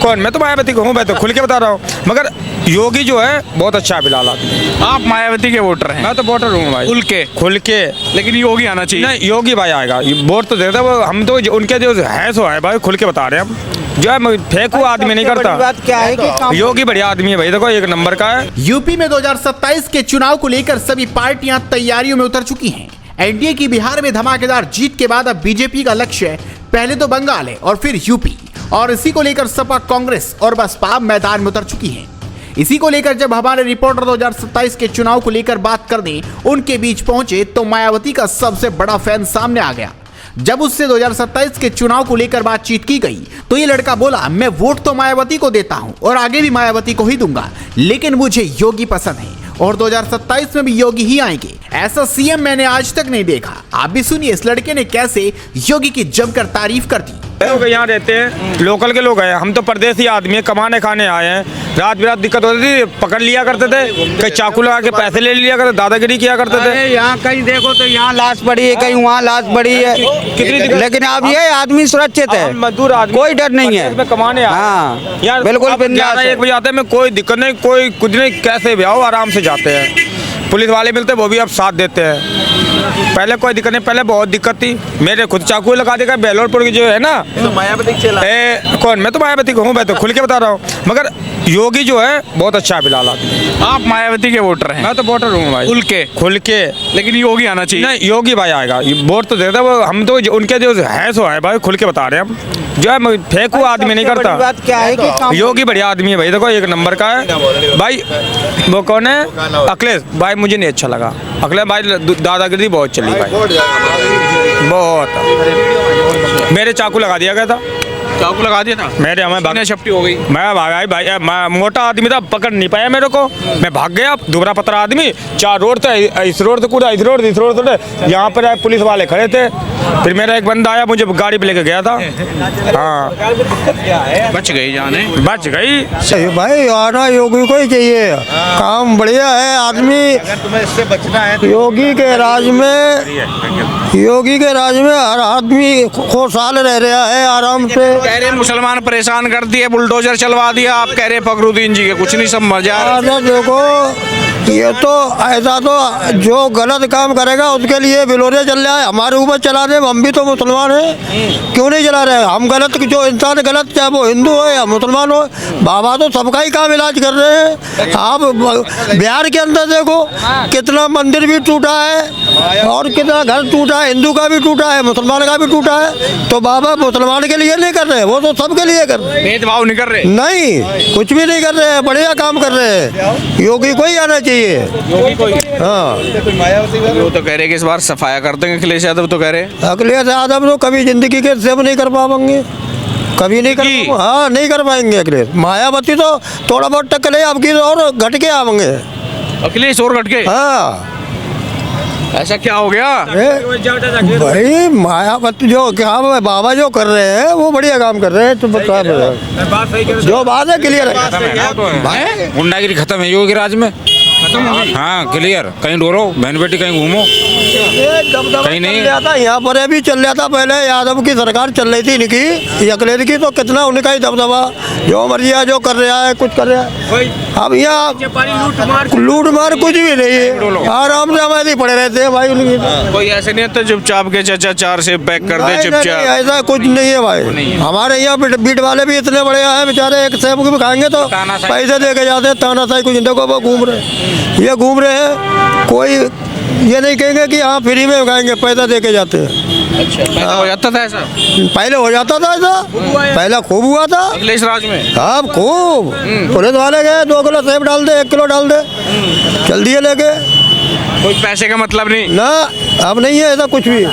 कौन? मैं तो मायावती को हूँ, मैं तो खुल के बता रहा हूँ। मगर योगी जो है बहुत अच्छा है फिलहाल आदमी। आप मायावती के वोटर हैं? मैं तो वोटर हूँ भाई, खुल के। लेकिन योगी आना चाहिए। नहीं, योगी भाई आएगा, वोट तो देता वो, हम तो उनके जो है सो है भाई, खुल के बता रहे हैं हम। जो है फेंकू आदमी नहीं करता। बात क्या है कि योगी बढ़िया आदमी है भाई, देखो एक नंबर का है। यूपी में 2027 के चुनाव को लेकर सभी पार्टियां तैयारियों में उतर चुकी हैं। एनडीए की बिहार में धमाकेदार जीत के बाद अब बीजेपी का लक्ष्य पहले तो बंगाल है और फिर यूपी, और इसी को लेकर सपा, कांग्रेस और बसपा मैदान में उतर चुकी हैं। इसी को लेकर जब हमारे रिपोर्टर 2027 के चुनाव को लेकर बात करने उनके बीच पहुंचे तो मायावती का सबसे बड़ा फैन सामने आ गया। जब उससे 2027 के चुनाव को लेकर बातचीत की गई तो ये लड़का बोला, मैं वोट तो मायावती को देता हूं और आगे भी मायावती को ही दूंगा, लेकिन मुझे योगी पसंद है और 2027 में भी योगी ही आएंगे। ऐसा सीएम मैंने आज तक नहीं देखा। आप भी सुनिए इस लड़के ने कैसे योगी की जमकर तारीफ कर दी। लोग यहाँ रहते हैं, लोकल के लोग हैं, हम तो परदेसी आदमी है, कमाने खाने आए हैं। रात बिरात दिक्कत होती थी, पकड़ लिया करते थे, कहीं चाकू लगा के पैसे ले लिया करते, दादागिरी किया करते थे। यहाँ कहीं देखो तो यहाँ लाश पड़ी है, कहीं वहाँ लाश पड़ी है, कितनी दिक्कत? लेकिन अब ये आदमी सुरक्षित है, मजदूर आदमी, कोई डर नहीं है। में कमाने आए। हाँ, यार बिल्कुल बिंदास है। 1 बजे आते हैं, में कोई दिक्कत नहीं, कोई कुछ नहीं, कैसे भी आओ आराम से जाते हैं। पुलिस वाले मिलते हैं, वो भी अब साथ देते हैं। पहले कोई दिक्कत नहीं, पहले बहुत दिक्कत थी। मेरे खुद चाकू लगा देगा बेलोरपुर की जो है ना, तो मायावती चला। कौन? मैं तो मायावती को हूँ, मैं तो खुल के बता रहा हूँ। मगर योगी जो है बहुत अच्छा है फिलहाल आदमी। आप मायावती के वोटर हैं? मैं तो वोटर हूँ भाई, खुल के। लेकिन योगी आना चाहिए। नहीं, योगी भाई आएगा, वोट तो देता वो, हम तो उनके जो है सो है भाई, खुल के बता रहे हैं हम। जो है फेंकू आदमी नहीं करता। बात क्या है कि योगी बढ़िया आदमी है भाई, देखो एक नंबर का है भाई। वो कौन है? अखिलेश भाई, मुझे नहीं अच्छा लगा अखिलेश भाई, दादागिरी बहुत चली भाई, बहुत। मेरे चाकू लगा दिया गया था, चाकू लगा दिया था मेरे, हमें भाग छपटी हो गई। मैं भागा भाई, मैं मोटा आदमी था, पकड़ नहीं पाया मेरे को, मैं भाग गया। दुबरा पतरा आदमी, 4 रोड थे, इस रोड से कूदा, इस रोड से यहाँ पर पुलिस वाले खड़े थे। फिर मेरा एक बंदा आया, मुझे गाड़ी पे लेके गया था। हाँ, बच गई जाने, बच गई। सही भाई, आना योगी को ही चाहिए। काम बढ़िया है आदमी। तुम्हें इससे बचना है योगी के राज में हर आदमी खुशहाल रह रहा है आराम से। कह रहे मुसलमान परेशान कर दिए, बुलडोजर चलवा दिया। आप कह रहे फखरुद्दीन जी के कुछ नहीं समझ आ रहा। देखो, ये तो ऐसा तो जो गलत काम करेगा उसके लिए बिलोरे चल रहा है। हमारे ऊपर चला रहे, हम भी तो मुसलमान हैं, क्यों नहीं चला रहे? हम गलत, जो इंसान गलत, चाहे वो हिंदू हो या मुसलमान हो, बाबा तो सबका ही काम इलाज कर रहे हैं। आप बिहार के अंदर देखो, कितना मंदिर भी टूटा है और कितना घर टूटा है, हिंदू का भी टूटा है, मुसलमान का भी टूटा है। तो बाबा मुसलमान के लिए नहीं कर रहे, वो तो सबके लिए कर रहे हैं। भेदभाव नहीं कर रहे, नहीं, कुछ भी नहीं कर रहे हैं, बढ़िया काम कर रहे हैं। योगी को ही आना चाहिए। हाँ, वो तो कह रहे कि इस बार सफाया कर देंगे अखिलेश यादव, तो कह रहे अखिलेश यादव तो कभी जिंदगी के सेव नहीं कर पाएंगे, कभी नहीं कर, हाँ नहीं कर पाएंगे अखिलेश। मायावती तो थोड़ा बहुत टक्कर है आपकी, और घट के आवेंगे अखिलेश और घट के। हाँ, ऐसा क्या हो गया? भाई मायावती जो क्या बाबा जो कर रहे हैं वो बढ़िया काम कर रहे हैं। तो बता जो बात है क्लियर है। गुंडागिरी खत्म है योगी राज में, हाँ क्लियर। कहीं डोरो बहन बेटी, कहीं घूमो, कहीं नहीं जाता। यहाँ पर अभी चल रहा था, पहले यादव की सरकार चल रही थी इनकी, अखिलेश की, तो कितना उनका ही दबदबा, जो मर्जी है जो कर रहा है, कुछ कर रहा है। अब यहाँ लूट मार कुछ भी नहीं है, आराम से हमारे पड़े रहते हैं भाई उनकी। कोई ऐसे नहीं होता चुपचाप के चाचा 4 से पैक कर दे चुपचाप? ऐसा कुछ नहीं है भाई। हमारे यहाँ बीट वाले भी इतने बड़े हैं बेचारे, एक सेब भी खाएंगे तो पैसे दे के जाते हैं। तानाशाही कुछ देखो, वो घूम रहे, ये घूम रहे हैं, कोई ये नहीं कहेंगे कि हाँ फ्री में खाएंगे, पैसा दे के जाते हैं। अच्छा, पहले हो जाता था ऐसा? पहले हो जाता था ऐसा, पहले खूब हुआ था अखिलेश राज में। हाँ खूब, पुलिस वाले गए 2 किलो सेब डाल दे, 1 किलो डाल दे, चल दिए लेके। कोई पैसे का मतलब नहीं ना, अब नहीं है ऐसा कुछ भी।